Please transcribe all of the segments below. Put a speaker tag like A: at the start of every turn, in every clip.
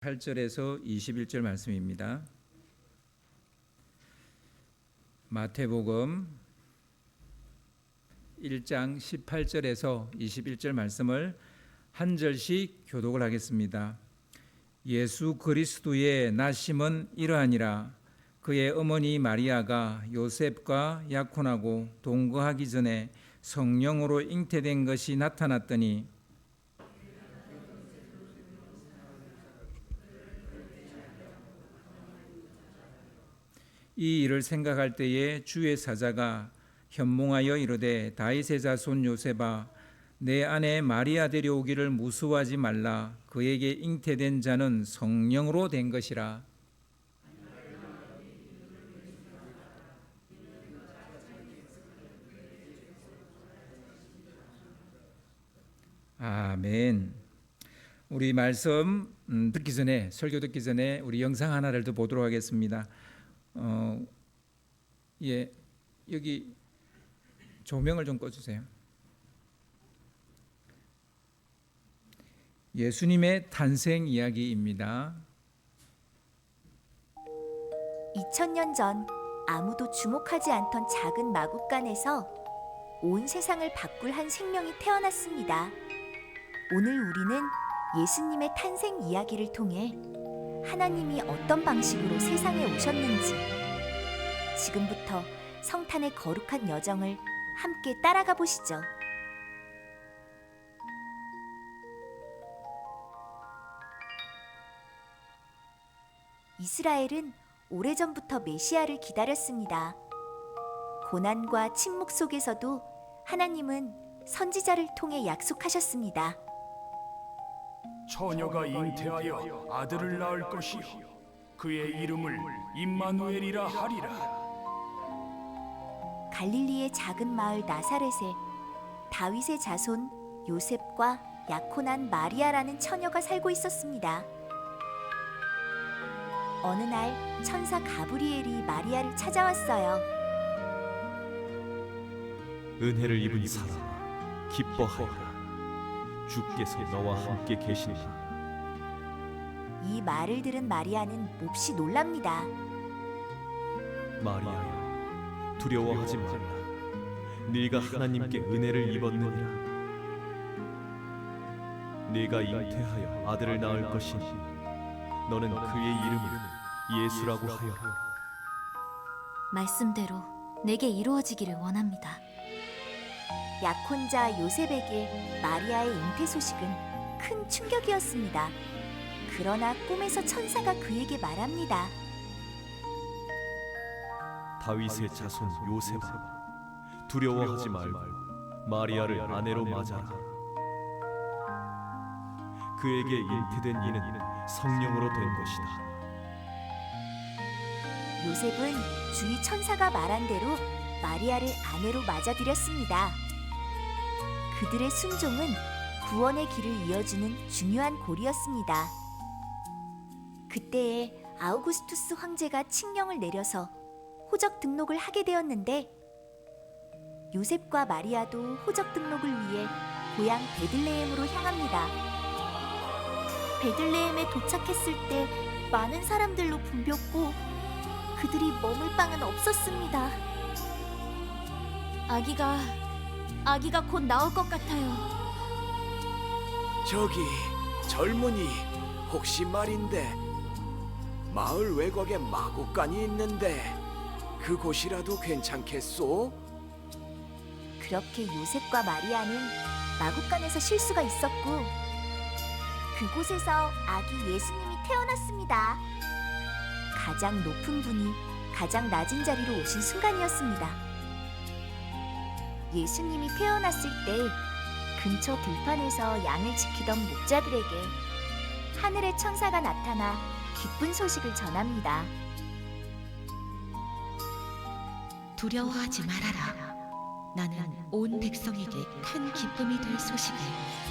A: 8절에서 21절 말씀입니다. 마태복음 1장 18절에서 21절 말씀을 한 절씩 교독을 하겠습니다. 예수 그리스도의 나심은 이러하니라. 그의 어머니 마리아가 요셉과 약혼하고 동거하기 전에 성령으로 잉태된 것이 나타났더니 이 일을 생각할 때에 주의 사자가 현몽하여 이르되 다윗의 자손 요셉아 내 아내 마리아 데려오기를 무수하지 말라. 그에게 잉태된 자는 성령으로 된 것이라. 아멘. 우리 말씀 듣기 전에, 설교 듣기 전에 우리 영상 하나를 더 보도록 하겠습니다. 여기 조명을 좀 꺼주세요. 예수님의 탄생 이야기입니다.
B: 2000년 전 아무도 주목하지 않던 작은 마국간에서 온 세상을 바꿀 한 생명이 태어났습니다. 오늘 우리는 예수님의 탄생 이야기를 통해 하나님이 어떤 방식으로 세상에 오셨는지, 지금부터 성탄의 거룩한 여정을 함께 따라가 보시죠. 이스라엘은 오래전부터 메시아를 기다렸습니다. 고난과 침묵 속에서도 하나님은 선지자를 통해 약속하셨습니다.
C: 처녀가 잉태하여 아들을 낳을 것이요 그의 이름을 임마누엘이라 하리라.
B: 갈릴리의 작은 마을 나사렛에 다윗의 자손 요셉과 약혼한 마리아라는 처녀가 살고 있었습니다. 어느 날 천사 가브리엘이 마리아를 찾아왔어요.
D: 은혜를 입은 사람아 기뻐하여라. 주께서 너와 함께 계시니라.
B: 이 말을 들은 마리아는 몹시 놀랍니다.
D: 마리아야 두려워하지 말라. 네가 하나님께 은혜를 입었느니라. 네가 잉태하여 아들을 낳을 것이니 너는 그의 이름을 예수라고 하여라.
E: 말씀대로 내게 이루어지기를 원합니다.
B: 약혼자 요셉에게 마리아의 잉태 소식은 큰 충격이었습니다. 그러나 꿈에서 천사가 그에게 말합니다.
D: 다윗의 자손 요셉아 두려워하지 말고 마리아를 아내로 맞아라. 그에게 잉태된 이는 성령으로 된 것이다.
B: 요셉은 주위 천사가 말한 대로 마리아를 아내로 맞아들였습니다. 그들의 순종은 구원의 길을 이어주는 중요한 고리였습니다. 그때에 아우구스투스 황제가 칙령을 내려서 호적 등록을 하게 되었는데, 요셉과 마리아도 호적 등록을 위해 고향 베들레헴으로 향합니다. 베들레헴에 도착했을 때 많은 사람들로 붐볐고 그들이 머물 방은 없었습니다.
E: 아기가 곧 나올 것 같아요.
F: 저기 젊은이, 혹시 말인데 마을 외곽에 마국간이 있는데 그곳이라도 괜찮겠소?
B: 그렇게 요셉과 마리아는 마국간에서 실수가 있었고 그곳에서 아기 예수님이 태어났습니다. 가장 높은 분이 가장 낮은 자리로 오신 순간이었습니다. 예수님이 태어났을 때 근처 들판에서 양을 지키던 목자들에게 하늘의 천사가 나타나 기쁜 소식을 전합니다.
G: 두려워하지 말아라. 나는 온 백성에게 큰 기쁨이 될 소식을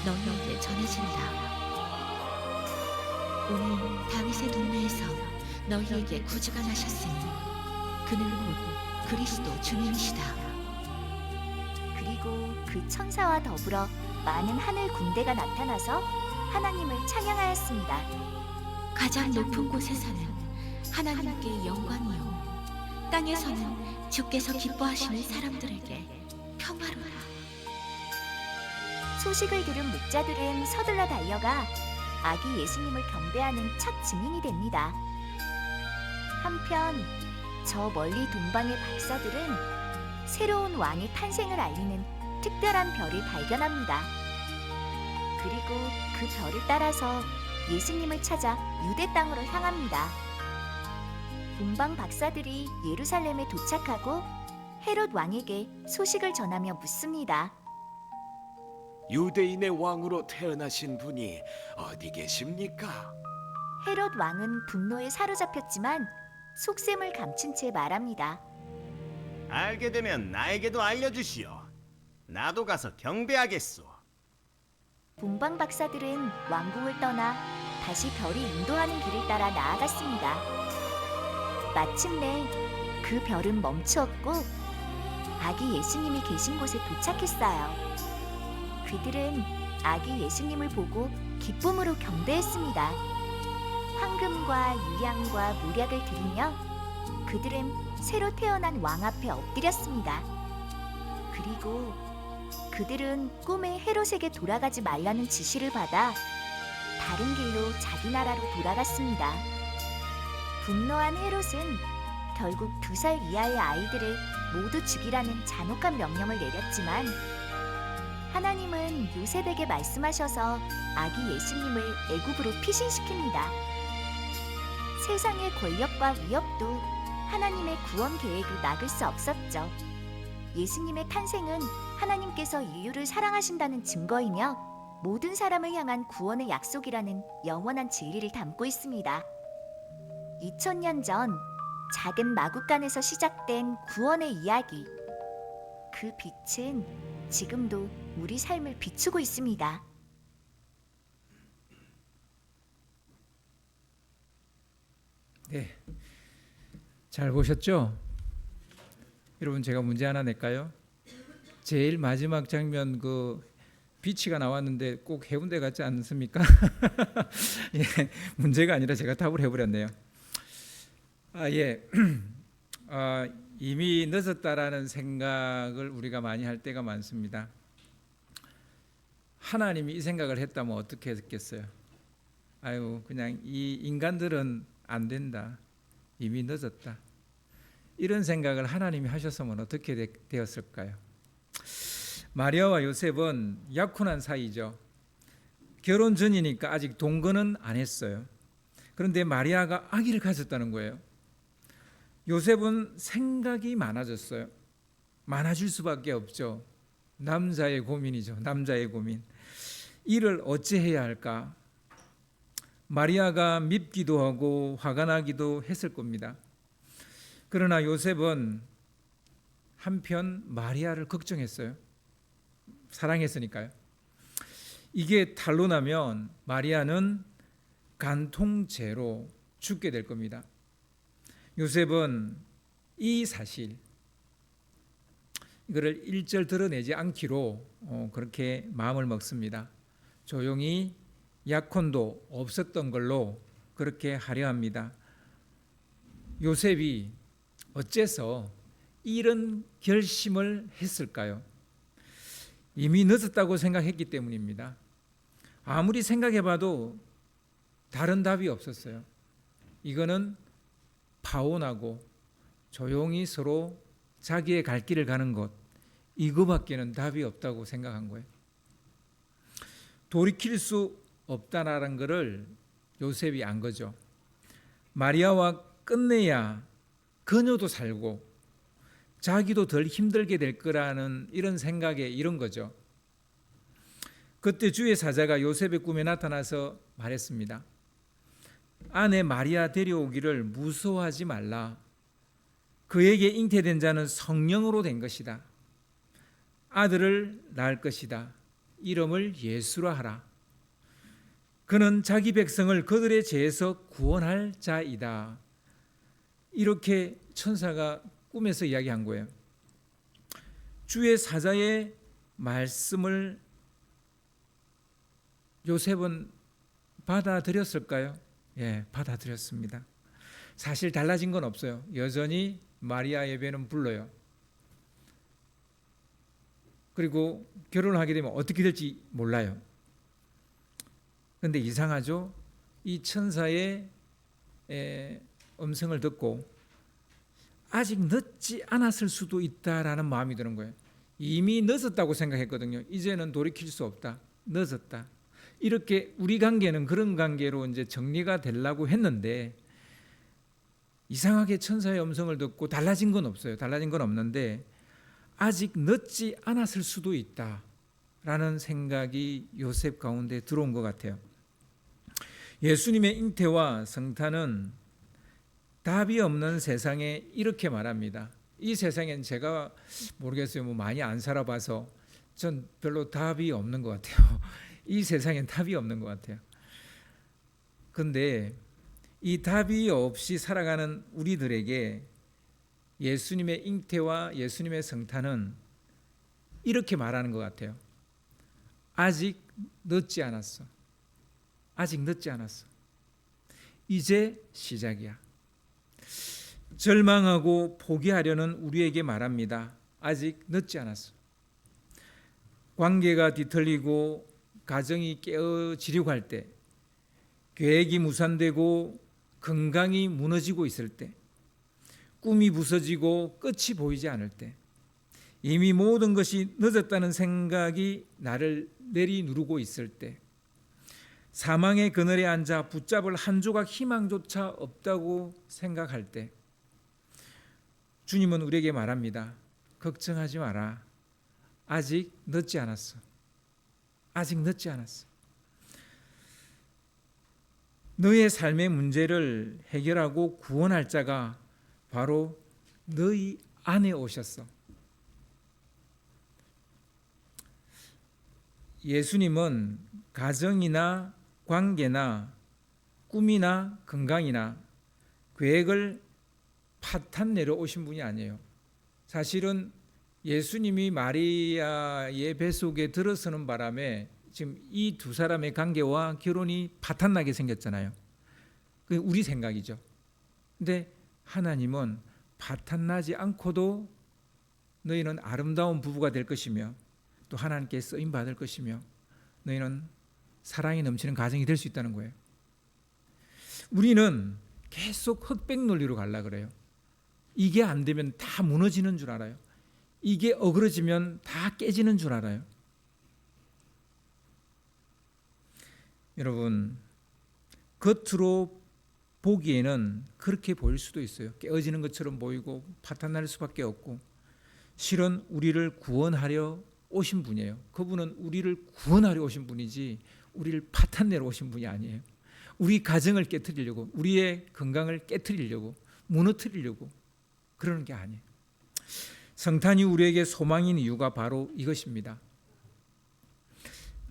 G: 너희에게 전해진다. 오늘 다윗의 동네에서 너희에게 구주가 나셨으니 그는 곧 그리스도 주님이시다.
B: 그리고 그 천사와 더불어 많은 하늘 군대가 나타나서 하나님을 찬양하였습니다.
G: 가장 높은 곳에서는 하나님께 영광이요 땅에서는 주께서 기뻐하시는 사람들에게 평화로라.
B: 소식을 들은 목자들은 서둘러 달려가 아기 예수님을 경배하는 첫 증인이 됩니다. 한편 저 멀리 동방의 박사들은 새로운 왕의 탄생을 알리는 특별한 별을 발견합니다. 그리고 그 별을 따라서 예수님을 찾아 유대 땅으로 향합니다. 동방 박사들이 예루살렘에 도착하고 헤롯 왕에게 소식을 전하며 묻습니다.
F: 유대인의 왕으로 태어나신 분이 어디 계십니까?
B: 헤롯 왕은 분노에 사로잡혔지만 속셈을 감춘 채 말합니다.
H: 알게 되면 나에게도 알려주시오. 나도 가서 경배하겠소.
B: 동방 박사들은 왕궁을 떠나 다시 별이 인도하는 길을 따라 나아갔습니다. 마침내 그 별은 멈추었고 아기 예수님이 계신 곳에 도착했어요. 그들은 아기 예수님을 보고 기쁨으로 경배했습니다. 황금과 유향과 물약을 드리며 그들은 새로 태어난 왕 앞에 엎드렸습니다. 그리고 그들은 꿈에 헤롯에게 돌아가지 말라는 지시를 받아 다른 길로 자기 나라로 돌아갔습니다. 분노한 헤롯은 결국 2살 이하의 아이들을 모두 죽이라는 잔혹한 명령을 내렸지만 하나님은 요셉에게 말씀하셔서 아기 예수님을 애굽으로 피신시킵니다. 세상의 권력과 위협도 하나님의 구원 계획을 막을 수 없었죠. 예수님의 탄생은 하나님께서 인류를 사랑하신다는 증거이며 모든 사람을 향한 구원의 약속이라는 영원한 진리를 담고 있습니다. 2000년 전 작은 마국간에서 시작된 구원의 이야기. 그 빛은 지금도 우리 삶을 비추고 있습니다.
A: 네, 잘 보셨죠? 여러분, 제가 문제 하나 낼까요? 제일 마지막 장면 그 비치가 나왔는데 꼭 해운대 같지 않습니까? 예, 문제가 아니라 제가 답을 해버렸네요. 이미 늦었다라는 생각을 우리가 많이 할 때가 많습니다. 하나님이 이 생각을 했다면 어떻게 했겠어요? 아유, 그냥 이 인간들은 안 된다. 이미 늦었다. 이런 생각을 하나님이 하셨으면 어떻게 되었을까요? 마리아와 요셉은 약혼한 사이죠. 결혼 전이니까 아직 동거는 안 했어요. 그런데 마리아가 아기를 가졌다는 거예요. 요셉은 생각이 많아졌어요. 많아질 수밖에 없죠. 남자의 고민이죠. 남자의 고민. 이를 어찌해야 할까? 마리아가 밉기도 하고 화가 나기도 했을 겁니다. 그러나 요셉은 한편 마리아를 걱정했어요. 사랑했으니까요. 이게 탄로 나면 마리아는 간통죄로 죽게 될 겁니다. 요셉은 이 사실, 이거를 일절 드러내지 않기로 그렇게 마음을 먹습니다. 조용히 약혼도 없었던 걸로 그렇게 하려 합니다. 요셉이 어째서 이런 결심을 했을까요? 이미 늦었다고 생각했기 때문입니다. 아무리 생각해봐도 다른 답이 없었어요. 이거는 파혼하고 조용히 서로 자기의 갈 길을 가는 것, 이거밖에는 답이 없다고 생각한 거예요. 돌이킬 수 없다라는 것을 요셉이 안 거죠. 마리아와 끝내야 그녀도 살고 자기도 덜 힘들게 될 거라는 이런 생각에 이런 거죠. 그때 주의 사자가 요셉의 꿈에 나타나서 말했습니다. 아내 마리아 데려오기를 무서워하지 말라. 그에게 잉태된 자는 성령으로 된 것이다. 아들을 낳을 것이다. 이름을 예수라 하라. 그는 자기 백성을 그들의 죄에서 구원할 자이다. 이렇게 천사가 꿈에서 이야기한 거예요. 주의 사자의 말씀을 요셉은 받아들였을까요? 받아들였습니다. 사실 달라진 건 없어요. 여전히 마리아 예배는 불러요. 그리고 결혼하게 되면 어떻게 될지 몰라요. 그런데 이상하죠? 이 천사의 음성을 듣고 아직 늦지 않았을 수도 있다라는 마음이 드는 거예요. 이미 늦었다고 생각했거든요. 이제는 돌이킬 수 없다. 늦었다. 이렇게 우리 관계는 그런 관계로 이제 정리가 되려고 했는데 이상하게 천사의 음성을 듣고 달라진 건 없어요. 달라진 건 없는데 아직 늦지 않았을 수도 있다라는 생각이 요셉 가운데 들어온 것 같아요. 예수님의 잉태와 성탄은 답이 없는 세상에 이렇게 말합니다. 이 세상엔 제가 모르겠어요. 많이 안 살아봐서 전 별로 답이 없는 것 같아요. 이 세상엔 답이 없는 것 같아요. 그런데 이 답이 없이 살아가는 우리들에게 예수님의 잉태와 예수님의 성탄은 이렇게 말하는 것 같아요. 아직 늦지 않았어. 아직 늦지 않았어. 이제 시작이야. 절망하고 포기하려는 우리에게 말합니다. 아직 늦지 않았어. 관계가 뒤틀리고 가정이 깨어지려고 할 때, 계획이 무산되고 건강이 무너지고 있을 때, 꿈이 부서지고 끝이 보이지 않을 때, 이미 모든 것이 늦었다는 생각이 나를 내리누르고 있을 때, 사망의 그늘에 앉아 붙잡을 한 조각 희망조차 없다고 생각할 때, 주님은 우리에게 말합니다. 걱정하지 마라. 아직 늦지 않았어. 아직 늦지 않았어. 너의 삶의 문제를 해결하고 구원할 자가 바로 너희 안에 오셨어. 예수님은 가정이나 관계나 꿈이나 건강이나 계획을 파탄내러 오신 분이 아니에요. 사실은 예수님이 마리아의 뱃속에 들어서는 바람에 지금 이 두 사람의 관계와 결혼이 파탄나게 생겼잖아요. 그게 우리 생각이죠. 근데 하나님은 파탄나지 않고도 너희는 아름다운 부부가 될 것이며 또 하나님께 쓰임 받을 것이며 너희는 사랑이 넘치는 가정이 될 수 있다는 거예요. 우리는 계속 흑백 논리로 가려고 그래요. 이게 안 되면 다 무너지는 줄 알아요. 이게 어그러지면 다 깨지는 줄 알아요. 여러분, 겉으로 보기에는 그렇게 보일 수도 있어요. 깨어지는 것처럼 보이고 파탄날 수밖에 없고, 실은 우리를 구원하려 오신 분이에요. 그분은 우리를 구원하려 오신 분이지 우리를 파탄내러 오신 분이 아니에요. 우리 가정을 깨트리려고, 우리의 건강을 깨트리려고, 무너뜨리려고 그러는 게 아니에요. 성탄이 우리에게 소망인 이유가 바로 이것입니다.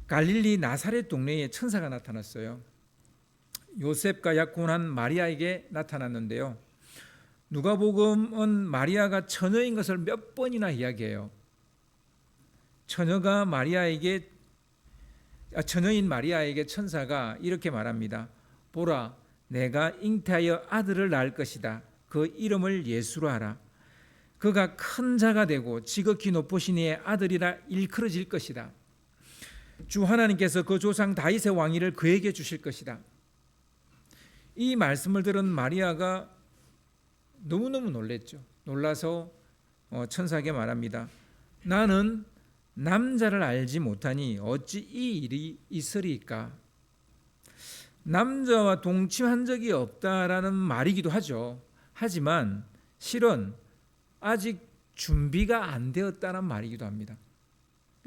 A: 갈릴리 나사렛 동네에 천사가 나타났어요. 요셉과 약혼한 마리아에게 나타났는데요. 누가복음은 마리아가 처녀인 것을 몇 번이나 이야기해요. 처녀인 마리아에게 천사가 이렇게 말합니다. 보라, 내가 잉태하여 아들을 낳을 것이다. 그 이름을 예수로 하라. 그가 큰 자가 되고 지극히 높으신 이의 아들이라 일컬어질 것이다. 주 하나님께서 그 조상 다윗의 왕위를 그에게 주실 것이다. 이 말씀을 들은 마리아가 너무너무 놀랐죠. 놀라서 천사에게 말합니다. 나는 남자를 알지 못하니 어찌 이 일이 있으리까? 남자와 동침한 적이 없다라는 말이기도 하죠. 하지만 실은 아직 준비가 안 되었다는 말이기도 합니다.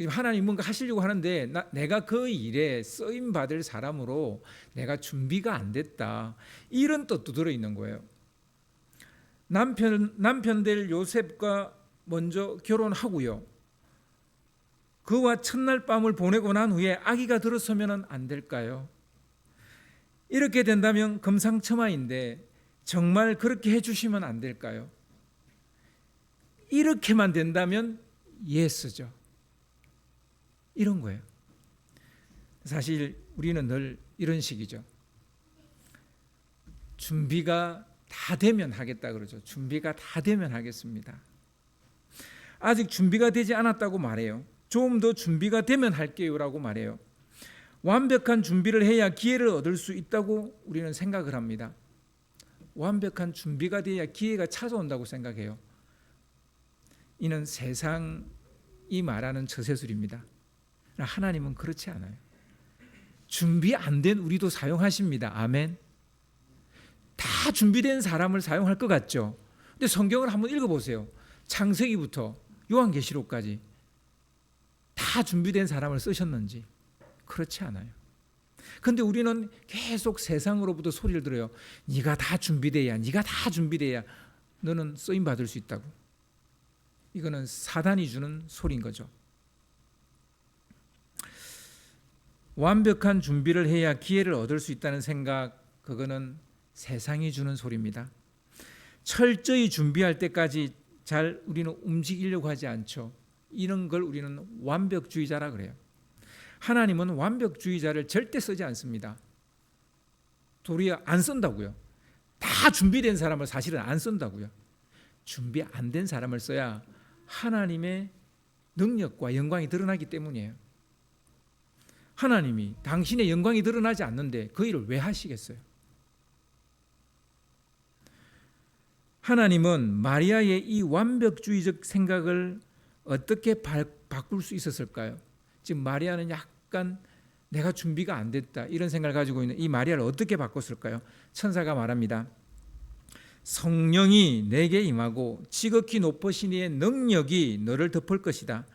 A: 하나님 뭔가 하시려고 하는데 내가 그 일에 쓰임 받을 사람으로 내가 준비가 안 됐다. 이런 뜻도 들어있는 거예요. 남편 될 요셉과 먼저 결혼하고요. 그와 첫날 밤을 보내고 난 후에 아기가 들어서면 안 될까요? 이렇게 된다면 금상첨화인데 정말 그렇게 해주시면 안 될까요? 이렇게만 된다면 예스죠. 이런 거예요. 사실 우리는 늘 이런 식이죠. 준비가 다 되면 하겠다 그러죠. 준비가 다 되면 하겠습니다. 아직 준비가 되지 않았다고 말해요. 좀 더 준비가 되면 할게요라고 말해요. 완벽한 준비를 해야 기회를 얻을 수 있다고 우리는 생각을 합니다. 완벽한 준비가 돼야 기회가 찾아온다고 생각해요. 이는 세상이 말하는 처세술입니다. 하나님은 그렇지 않아요. 준비 안 된 우리도 사용하십니다. 아멘. 다 준비된 사람을 사용할 것 같죠. 근데 성경을 한번 읽어보세요. 창세기부터 요한계시록까지 다 준비된 사람을 쓰셨는지. 그렇지 않아요. 그런데 우리는 계속 세상으로부터 소리를 들어요. 네가 다 준비돼야, 네가 다 준비돼야 너는 쓰임 받을 수 있다고. 이거는 사단이 주는 소리인 거죠. 완벽한 준비를 해야 기회를 얻을 수 있다는 생각, 그거는 세상이 주는 소리입니다. 철저히 준비할 때까지 잘 우리는 움직이려고 하지 않죠. 이런 걸 우리는 완벽주의자라 그래요. 하나님은 완벽주의자를 절대 쓰지 않습니다. 도리어 안 쓴다고요. 다 준비된 사람을 사실은 안 쓴다고요. 준비 안 된 사람을 써야 하나님의 능력과 영광이 드러나기 때문이에요. 하나님이 당신의 영광이 드러나지 않는데 그 일을 왜 하시겠어요? 하나님은 마리아의 이 완벽주의적 생각을 어떻게 바꿀 수 있었을까요? 지금 마리아는 약간 내가 준비가 안 됐다 이런 생각을 가지고 있는 이 마리아를 어떻게 바꿨을까요? 천사가 말합니다. 성령이 내게 임하고 지극히 높으신 이의 능력이 너를 덮을 것이다.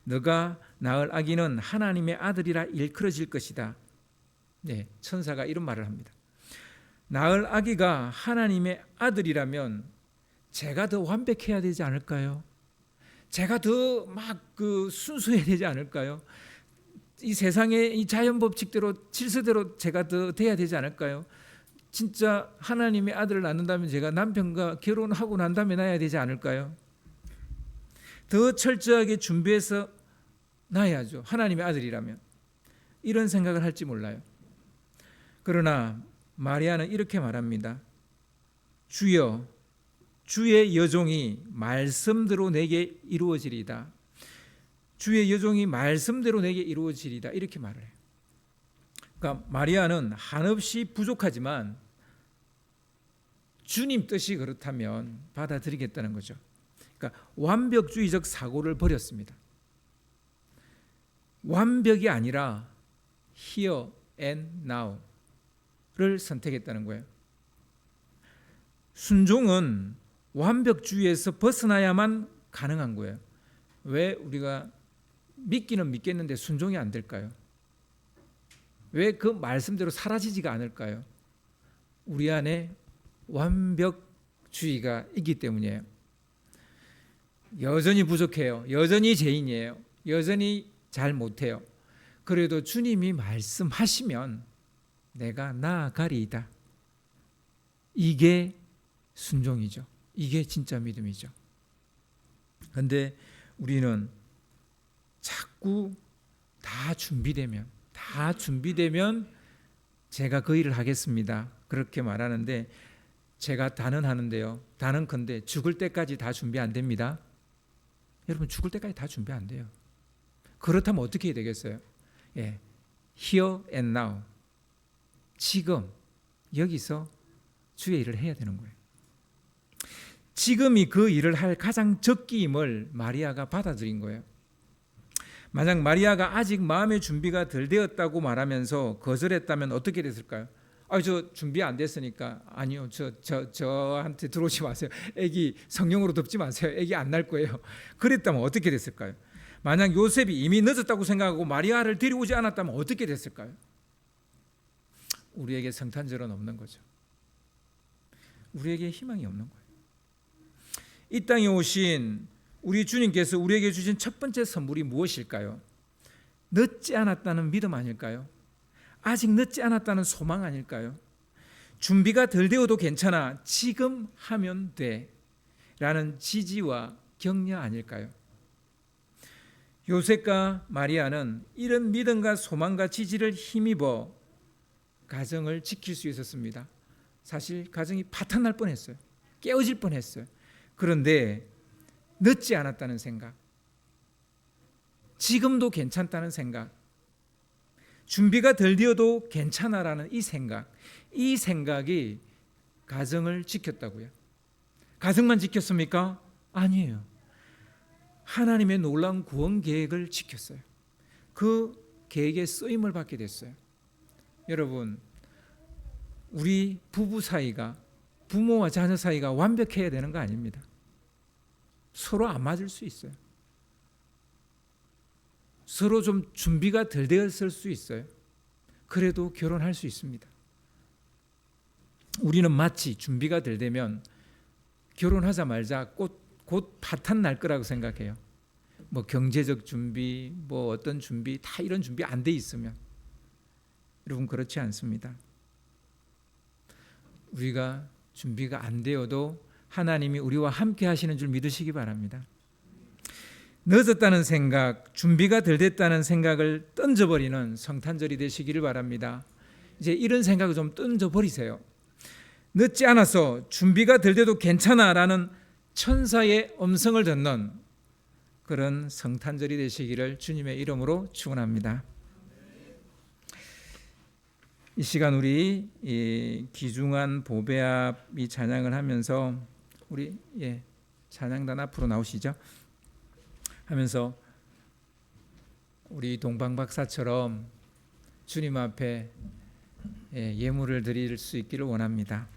A: 너가 낳을 아기는 하나님의 아들이라 일컬어질 것이다. 네, 천사가 이런 말을 합니다. 낳을 아기가 하나님의 아들이라면 제가 더 완벽해야 되지 않을까요? 제가 더 막 순수해야 되지 않을까요? 이 세상의 이 자연 법칙대로 질서대로 제가 더 돼야 되지 않을까요? 진짜 하나님의 아들을 낳는다면 제가 남편과 결혼하고 난 다음에 낳아야 되지 않을까요? 더 철저하게 준비해서 낳아야죠. 하나님의 아들이라면. 이런 생각을 할지 몰라요. 그러나 마리아는 이렇게 말합니다. 주여, 주의 여종이 말씀대로 내게 이루어지리이다. 주의 여종이 말씀대로 내게 이루어지리이다. 이렇게 말을 해요. 그러니까 마리아는 한없이 부족하지만 주님 뜻이 그렇다면 받아들이겠다는 거죠. 그러니까 완벽주의적 사고를 버렸습니다. 완벽이 아니라 here and now를 선택했다는 거예요. 순종은 완벽주의에서 벗어나야만 가능한 거예요. 왜 우리가 믿기는 믿겠는데 순종이 안 될까요? 왜 그 말씀대로 사라지지가 않을까요? 우리 안에 완벽주의가 있기 때문이에요. 여전히 부족해요. 여전히 죄인이에요. 여전히 잘 못해요. 그래도 주님이 말씀하시면 내가 나아가리이다. 이게 순종이죠. 이게 진짜 믿음이죠. 그런데 우리는 자꾸 다 준비되면 제가 그 일을 하겠습니다. 그렇게 말하는데 제가 단언하는데요. 단언컨대 죽을 때까지 다 준비 안 됩니다. 여러분 죽을 때까지 다 준비 안 돼요. 그렇다면 어떻게 해야 되겠어요? 예, here and now. 지금 여기서 주의 일을 해야 되는 거예요. 지금이 그 일을 할 가장 적기임을 마리아가 받아들인 거예요. 만약 마리아가 아직 마음의 준비가 덜 되었다고 말하면서 거절했다면 어떻게 됐을까요? 저 준비 안 됐으니까 아니요, 저한테 들어오지 마세요. 애기 성령으로 덮지 마세요. 애기 안 날 거예요. 그랬다면 어떻게 됐을까요? 만약 요셉이 이미 늦었다고 생각하고 마리아를 데려오지 않았다면 어떻게 됐을까요? 우리에게 성탄절은 없는 거죠. 우리에게 희망이 없는 거예요. 이 땅에 오신 우리 주님께서 우리에게 주신 첫 번째 선물이 무엇일까요? 늦지 않았다는 믿음 아닐까요? 아직 늦지 않았다는 소망 아닐까요? 준비가 덜 되어도 괜찮아, 지금 하면 돼 라는 지지와 격려 아닐까요? 요셉과 마리아는 이런 믿음과 소망과 지지를 힘입어 가정을 지킬 수 있었습니다. 사실 가정이 파탄날 뻔했어요. 깨어질 뻔했어요. 그런데 늦지 않았다는 생각, 지금도 괜찮다는 생각, 준비가 덜 되어도 괜찮아라는 이 생각이 가정을 지켰다고요. 가정만 지켰습니까? 아니에요. 하나님의 놀라운 구원 계획을 지켰어요. 그 계획에 쓰임을 받게 됐어요. 여러분, 우리 부부 사이가, 부모와 자녀 사이가 완벽해야 되는 거 아닙니다. 서로 안 맞을 수 있어요. 서로 좀 준비가 덜 되었을 수 있어요. 그래도 결혼할 수 있습니다. 우리는 마치 준비가 덜 되면 결혼하자마자 곧 파탄 날 거라고 생각해요. 뭐 경제적 준비, 뭐 어떤 준비, 다 이런 준비 안 돼 있으면. 여러분, 그렇지 않습니다. 우리가 준비가 안 되어도 하나님이 우리와 함께 하시는 줄 믿으시기 바랍니다. 늦었다는 생각, 준비가 덜 됐다는 생각을 던져버리는 성탄절이 되시기를 바랍니다. 이제 이런 생각을 좀 던져버리세요. 늦지 않아서 준비가 덜 돼도 괜찮아라는 천사의 음성을 듣는 그런 성탄절이 되시기를 주님의 이름으로 축원합니다. 이 시간 우리 이 귀중한 보배압 이 찬양을 하면서 우리 찬양단 앞으로 나오시죠. 하면서 우리 동방 박사처럼 주님 앞에 예물을 드릴 수 있기를 원합니다.